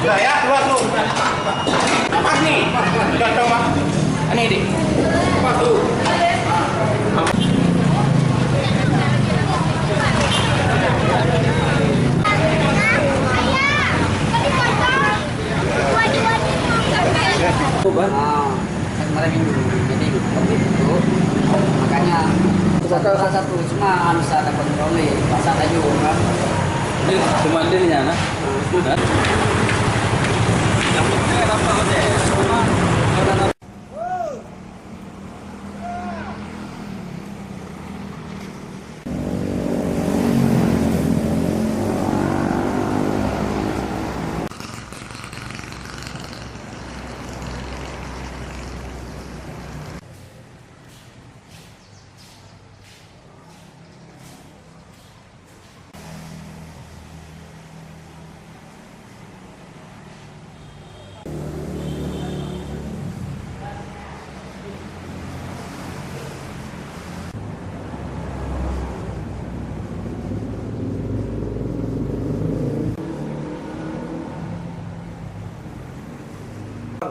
Udah ya, keluar tuh. Pas nih. Udah coba. Ini dik. Pas tuh. Kemarin minggu jadi waktu itu makanya salah satu cuma bisa ada kontrol pasal aja kan Cuma dirinya nah.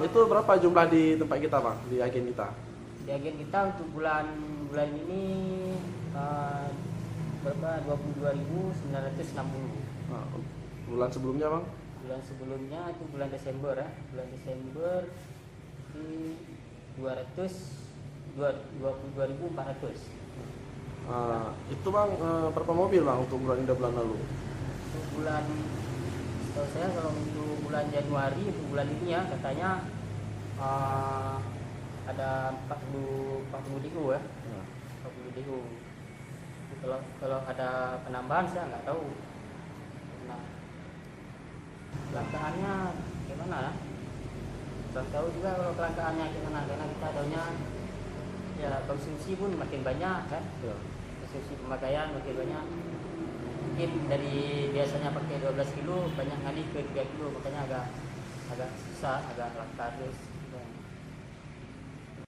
Itu berapa jumlah di tempat kita, Bang? Di agen kita? di agen kita untuk bulan ini berapa 22.960. Nah, bulan sebelumnya, Bang? Bulan sebelumnya itu bulan Desember ya, bulan Desember di 22.400. Itu Bang, berapa mobil Bang untuk bulan ini dan bulan lalu? Untuk bulan, setahu saya kalau untuk bulan Januari untuk bulan ini ya katanya ada 40 digo ya, 40 digo. Kalau ada penambahan saya nggak tahu. Nah, kelangkaannya gimana ya? Belum tahu juga kalau kelangkaannya gimana karena kita tahunya ya konsumsi pun makin banyak kan. Ya. Konsumsi pemakaian makin banyak. Mungkin dari biasanya pakai 12 kilo banyak kali ke 3 kilo makanya agak susah, agak langka terus.